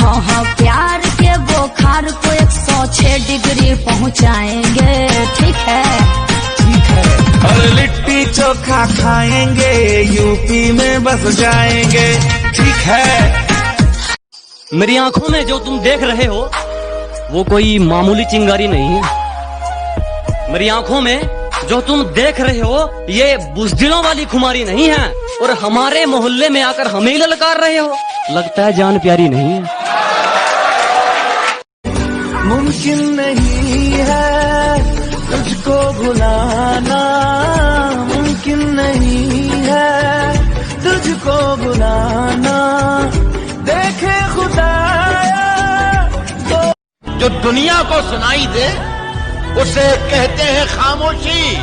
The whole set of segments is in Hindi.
हाँ हाँ प्यार के बुखार को 106 डिग्री पहुँचाएंगे। ठीक है ठीक है। और लिट्टी चोखा खाएंगे, यूपी में बस जाएंगे। ठीक है। मेरी आंखों में जो तुम देख रहे हो वो कोई मामूली चिंगारी नहीं है। मेरी आंखों में जो तुम देख रहे हो ये बुज़दिलों वाली खुमारी नहीं है। और हमारे मोहल्ले में आकर हमें ही ललकार रहे हो, लगता है जान प्यारी नहीं है। मुमकिन नहीं है तुझको भुलाना, मुमकिन नहीं है तुझको भुलाना। देखे खुदाया तो जो दुनिया को सुनाई दे उसे कहते हैं खामोशी,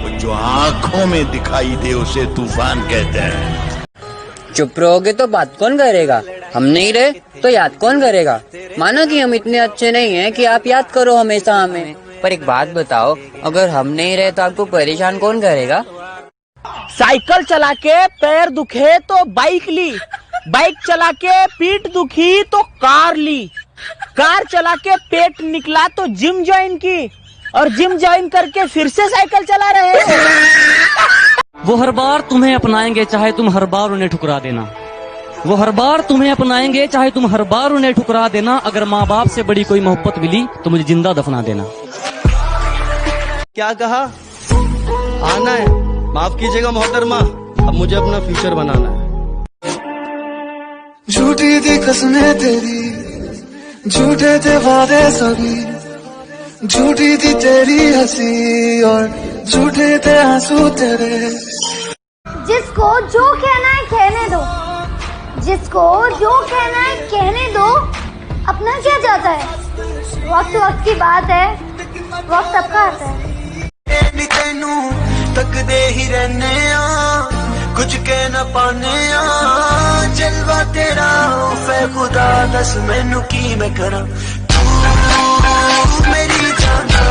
और जो आंखों में दिखाई दे उसे तूफान कहते हैं। चुप रहोगे तो बात कौन करेगा? हम नहीं रहे तो याद कौन करेगा? मानो कि हम इतने अच्छे नहीं हैं कि आप याद करो हमेशा हमें। पर एक बात बताओ, अगर हम नहीं रहे तो आपको परेशान कौन करेगा? साइकिल चला के पैर दुखे तो बाइक ली, बाइक चला के पीठ दुखी तो कार ली, कार चला के पेट निकला तो जिम ज्वाइन की, और जिम ज्वाइन करके फिर से साइकिल चला रहे हैं। वो हर बार तुम्हें अपनाएंगे चाहे तुम हर बार उन्हें ठुकरा देना। वो हर बार तुम्हें अपनाएंगे चाहे तुम हर बार उन्हें ठुकरा देना। अगर माँ बाप से बड़ी कोई मोहब्बत मिली तो मुझे जिंदा दफना देना। क्या कहा? आना है? माफ कीजिएगा मोहतरमा, अब मुझे अपना फ्यूचर बनाना है। झूठी थी कसमें तेरी, झूठे थे वादे सभी, झूठी थी तेरी हंसी और झूठे थे आंसू तेरे। जिसको जो कहना है कहने दो, जिसको जो कहना है कहने दो। अपना क्या जाता है, वक्त वक्त की बात है, वक्त सबका आता है। तेनू तकदे ही रहने कुछ कह न पाने जलवा तेरा फै खुदा दस मैनू की मैं करा तू मेरी जाना।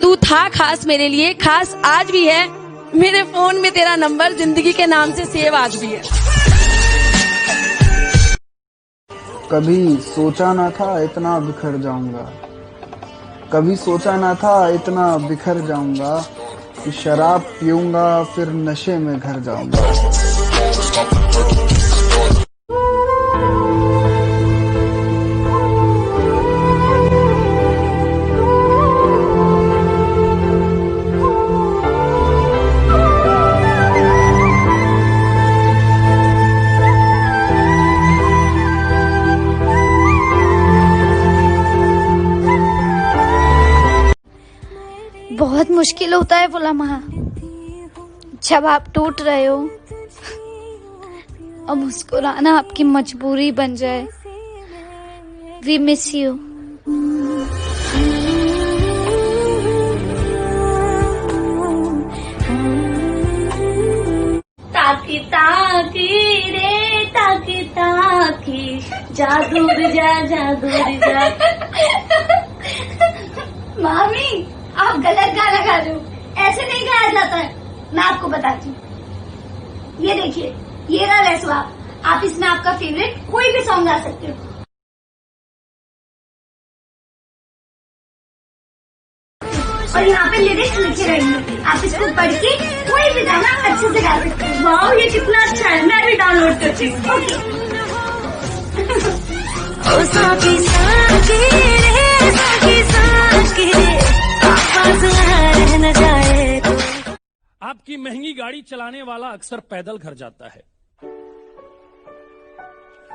तू था खास मेरे लिए, खास आज भी है। मेरे फोन में तेरा नंबर जिंदगी के नाम से सेव आज भी है। कभी सोचा ना था इतना बिखर जाऊंगा, कभी सोचा ना था इतना बिखर जाऊंगा कि शराब पीऊंगा फिर नशे में घर जाऊंगा। बहुत मुश्किल होता है वो लम्हा जब आप टूट रहे हो और मुस्कुराना आपकी मजबूरी बन जाए। We miss you. ताकी ताकी रे ताकी ताकी जा दूर जा दूर जा। मामी आप गलत गाना गा रहे हो, ऐसे नहीं गाया जाता है। मैं आपको बताती हूँ, ये देखिए ये रहा रैसवा, आप इसमें आपका फेवरेट कोई भी सॉन्ग गा सकते हो। और यहाँ पे लिरिक्स लिखे रहेंगे, आप इसको पढ़ के कोई भी गाना अच्छे से गा सकते हो। वाह ये कितना अच्छा है, मैं भी डाउनलोड करती हूँ। ओके आपकी महंगी गाड़ी चलाने वाला अक्सर पैदल घर जाता है।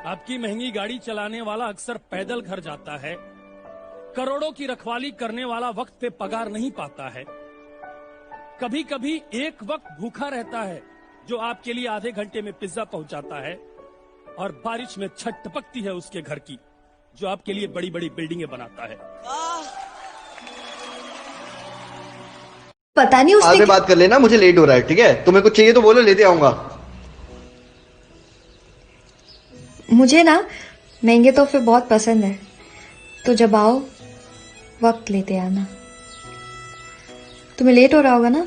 आपकी महंगी गाड़ी चलाने वाला अक्सर पैदल घर जाता है। करोड़ों की रखवाली करने वाला वक्त पे पगार नहीं पाता है। कभी कभी एक वक्त भूखा रहता है जो आपके लिए आधे घंटे में पिज्जा पहुंचाता है, और बारिश में छत टपकती है उसके घर की जो आपके लिए बड़ी बड़ी बिल्डिंगें बनाता है। पता नहीं उसने आगे बात कर लेना, मुझे लेट हो रहा है। ठीक है, तुम्हें कुछ चाहिए तो बोलो, लेते आऊंगा। मुझे ना महंगे तोहफे बहुत पसंद है, तो जब आओ वक्त लेते आना। तुम्हें लेट हो रहा होगा ना?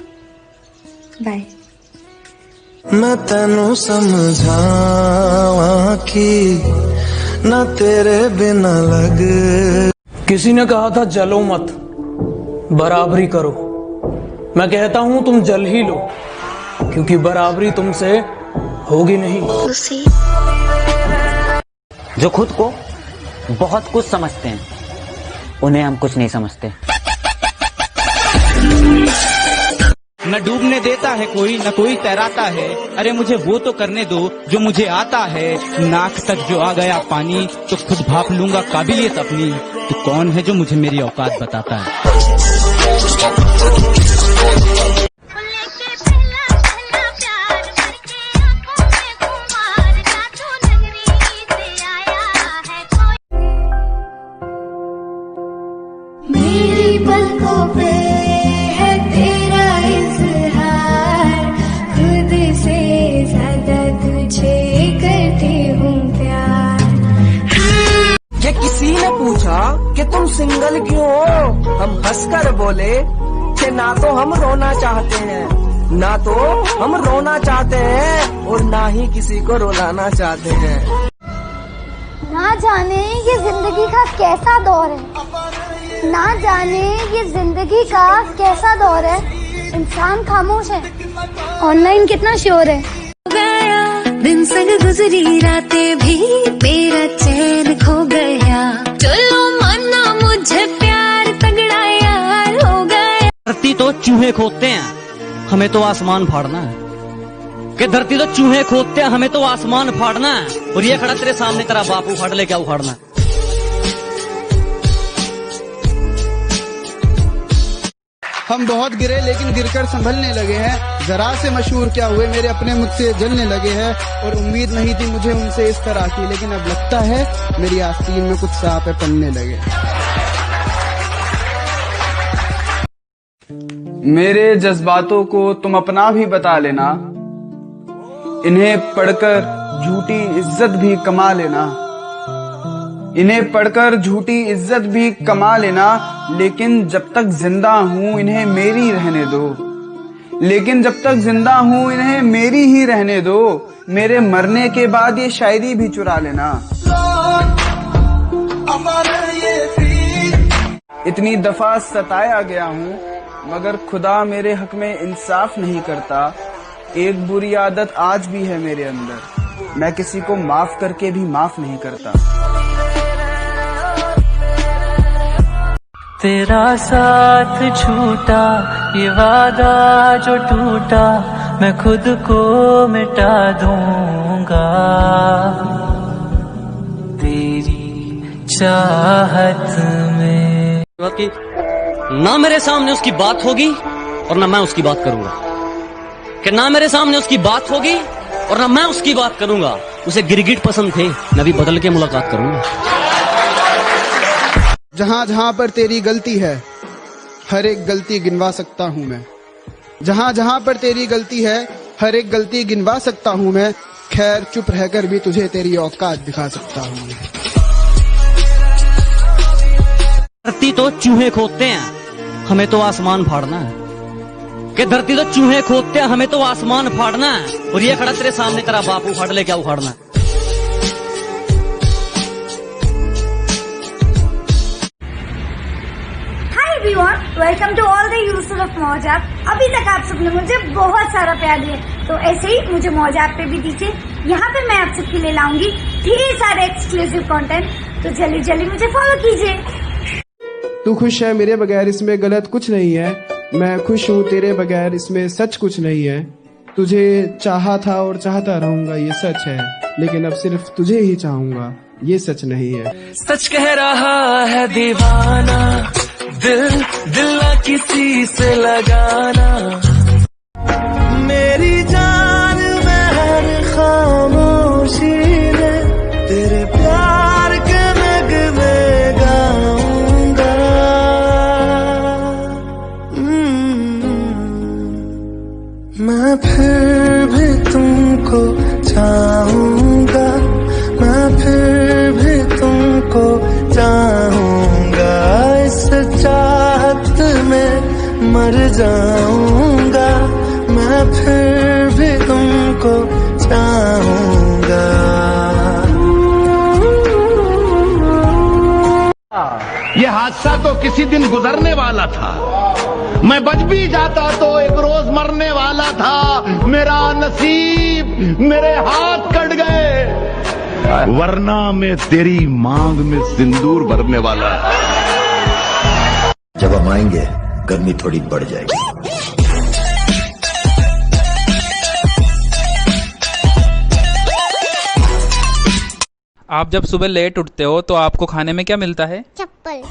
बाय। मैं तेनू समझावा कि ना तेरे बिना लग। किसी ने कहा था जलो मत, बराबरी करो। मैं कहता हूं तुम जल ही लो, क्योंकि बराबरी तुमसे होगी नहीं। जो खुद को बहुत कुछ समझते हैं, उन्हें हम कुछ नहीं समझते। न डूबने देता है कोई, न कोई तैराता है। अरे मुझे वो तो करने दो जो मुझे आता है। नाक तक जो आ गया पानी तो खुद भाप लूंगा काबिलियत अपनी। तो कौन है जो मुझे मेरी औकात बताता है? मेरी पलकों पे है तेरा इज़हार, खुद से ज्यादा तुझे करती हूँ प्यार। ये किसी ने पूछा कि तुम सिंगल क्यों हो, हम हंसकर बोले कि ना तो हम रोना चाहते हैं, ना तो हम रोना चाहते हैं, और ना ही किसी को रुलाना चाहते हैं। ना जाने ये जिंदगी का कैसा दौर है, ना जाने ये जिंदगी का कैसा दौर है। इंसान खामोश है, ऑनलाइन कितना शोर है। गया दिन संग गुजरी रातें भी, मेरा चैन खो गया। चलो माना मुझे प्यार तगड़ा यार हो गया। धरती तो चूहे खोदते हैं, हमें तो आसमान फाड़ना है। कि धरती तो चूहे खोदते हैं, हमें तो आसमान फाड़ना है। और ये खड़ा तेरे सामने तेरा बाप उखाड़ ले, क्या उखाड़ना है? हम बहुत गिरे लेकिन गिरकर संभलने लगे हैं। जरा से मशहूर क्या हुए, मेरे अपने मुझसे जलने लगे हैं। और उम्मीद नहीं थी मुझे उनसे इस तरह की, लेकिन अब लगता है मेरी आस्तीन में कुछ सांप है पलने लगे। मेरे जज्बातों को तुम अपना भी बता लेना, इन्हें पढ़कर झूठी इज्जत भी कमा लेना। इन्हें पढ़कर झूठी इज्जत भी कमा लेना, लेकिन जब तक जिंदा हूँ इन्हें मेरी रहने दो। लेकिन जब तक जिंदा हूँ इन्हें मेरी ही रहने दो। मेरे मरने के बाद ये शायरी भी चुरा लेना। इतनी दफा सताया गया हूँ, मगर खुदा मेरे हक में इंसाफ नहीं करता। एक बुरी आदत आज भी है मेरे अंदर, मैं किसी को माफ करके भी माफ नहीं करता। तेरा साथ छूटा, ये वादा जो टूटा, मैं खुद को मिटा दूंगा। तेरी चाहत में ना मेरे सामने उसकी बात होगी और ना मैं उसकी बात करूंगा। कि ना मेरे सामने उसकी बात होगी और ना मैं उसकी बात करूंगा। उसे गिरगिट पसंद थे, मैं भी बदल के मुलाकात करूंगा। जहाँ जहाँ पर तेरी गलती है, हर एक गलती गिनवा सकता हूँ मैं। जहाँ जहाँ पर तेरी गलती है, हर एक गलती गिनवा सकता हूँ मैं। खैर चुप रहकर भी तुझे तेरी औकात दिखा सकता हूँ मैं। धरती तो चूहे खोदते हैं, हमें तो आसमान फाड़ना है। कि धरती तो चूहे खोदते हैं, हमें तो आसमान फाड़ना है। और ये खड़ा तेरे सामने तेरा बाप उखाड़ ले, क्या उखाड़ना है? Welcome to all the users of Mauj app. अभी तक आप सबने मुझे बहुत सारा प्यार दिया, तो ऐसे ही मुझे मौज ऐप पे भी दीजिए। यहाँ पे मैं आप सबके लिए लाऊंगी ढेर सारे एक्सक्लूसिव कंटेंट, तो जल्दी जल्दी मुझे फॉलो कीजिए। तू खुश है मेरे बगैर, इसमें गलत कुछ नहीं है। मैं खुश हूँ तेरे बगैर, इसमें सच कुछ नहीं है। तुझे चाहा था और चाहता रहूंगा, ये सच है। लेकिन अब सिर्फ तुझे ही चाहूंगा, ये सच नहीं है। सच कह रहा है दीवाना, दिल दिल ना किसी से लगाना। मेरी जान में हर खामोशी में तेरे प्यार के नगमे गाऊंगा। मैं फिर भी तुमको चाहूंगा, मैं फिर भी तुमको चाहूंगा। इस चाहत में मर जाऊंगा, मैं फिर भी तुमको चाहूंगा। हादसा तो किसी दिन गुजरने वाला था, मैं बच भी जाता तो एक रोज मरने वाला था। मेरा नसीब, मेरे हाथ कट गए, वरना मैं तेरी मांग में सिंदूर भरने वाला। जब हम आएंगे गर्मी थोड़ी बढ़ जाएगी। आप जब सुबह लेट उठते हो तो आपको खाने में क्या मिलता है? चप्पल।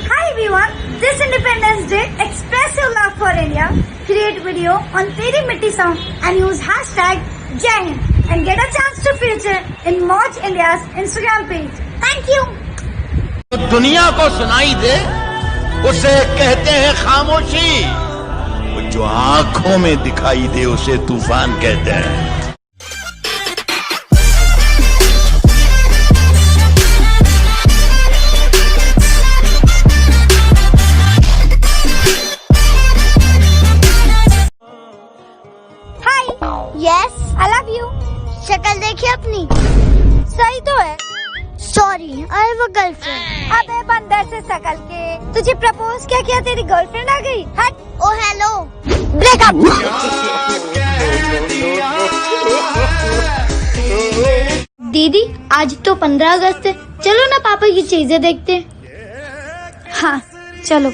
Hi everyone, this Independence Day, express your love for India. Create video on Teri Mitti song and use hashtag Jai Hind and get a chance to feature in Moj India's Instagram page. Thank you. तो दुनिया को सुनाई दे उसे कहते हैं खामोशी, वो जो आंखों में दिखाई दे उसे तूफान कहते हैं। Yes, I love you. शक्ल देखिए अपनी, सही तो है। Sorry, I have a girlfriend. अबे बंदर से शक्ल के, तुझे प्रपोज क्या किया तेरी गर्लफ्रेंड आ गई? हट। ओ हेलो, ब्रेकअप। दीदी आज तो 15 अगस्त है, चलो ना पापा की चीजें देखते। हाँ चलो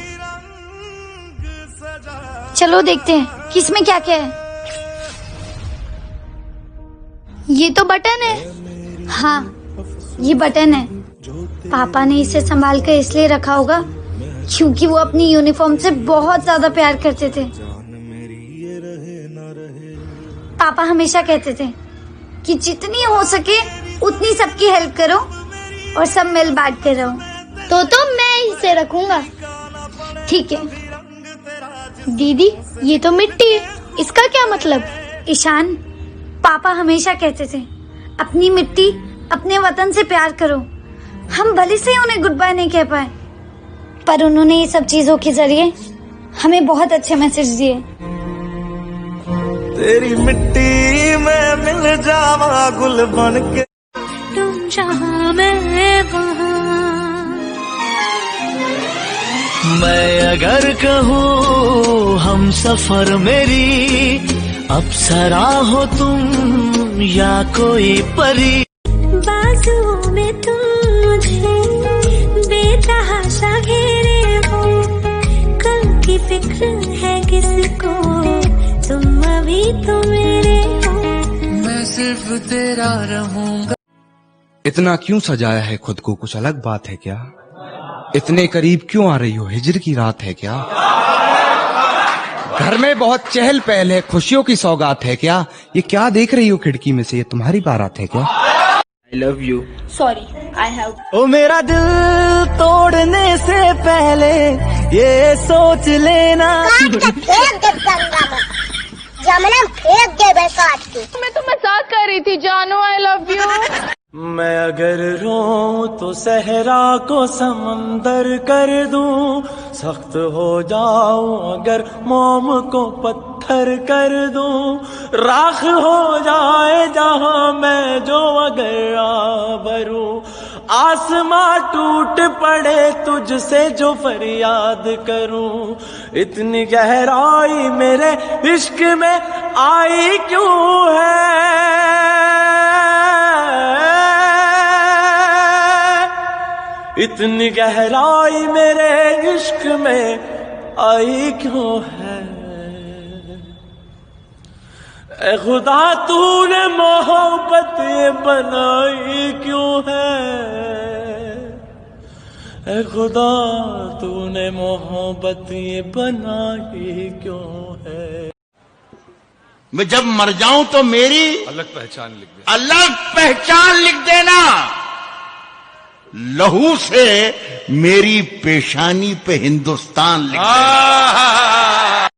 चलो देखते हैं किसमें क्या क्या है। ये तो बटन है। हाँ ये बटन है। पापा ने इसे संभाल कर इसलिए रखा होगा क्योंकि वो अपनी यूनिफॉर्म से बहुत ज्यादा प्यार करते थे। पापा हमेशा कहते थे कि जितनी हो सके उतनी सबकी हेल्प करो और सब मिल बांट कर रहो। तो मैं इसे रखूंगा। ठीक है दीदी, ये तो मिट्टी है, इसका क्या मतलब? ईशान, पापा हमेशा कहते थे अपनी मिट्टी अपने वतन से प्यार करो। हम भले से उन्हें गुड बाय नहीं कह पाए, पर उन्होंने ये सब चीजों के जरिए हमें बहुत अच्छे मैसेज दिए। तेरी मिट्टी में मिल जावा गुल बन के, तुम जहाँ मैं वहाँ। मैं अगर कहूँ हम सफर मेरी, अप्सरा हो तुम या कोई परी। बाजुओं में तुम मुझे बेतहाशा घेरे हो, कल की फिक्र है किसको, तुम अभी तो मेरे हो। मैं सिर्फ तेरा रहूंगा। इतना क्यों सजाया है खुद को, कुछ अलग बात है क्या? इतने करीब क्यों आ रही हो, हिजर की रात है क्या? घर में बहुत चहल पहल है, खुशियों की सौगात है क्या? ये क्या देख रही हो खिड़की में से, ये तुम्हारी बारात है क्या? I love you. Sorry, I have. ओ मेरा दिल तोड़ने से पहले ये सोच लेना। मैं तो मजाक कर रही थी जानू, आई लव यू। मैं अगर रो तो सहरा को समंदर कर दूं, सख्त हो जाऊं अगर मोम को पत्थर कर दूं, राख हो जाए जहां मैं जो अगर आबरूं, आसमां टूट पड़े तुझसे जो फरियाद करूं, इतनी गहराई मेरे इश्क में आई क्यों है, इतनी गहराई मेरे इश्क में आई क्यों है। ए खुदा तूने मोहब्बत ये बनाई क्यों है, ए खुदा तूने मोहब्बत ये बनाई क्यों है। मैं जब मर जाऊं तो मेरी अलग पहचान लिख दे, अलग पहचान लिख देना, लहू से मेरी पेशानी पे हिंदुस्तान लिख देना।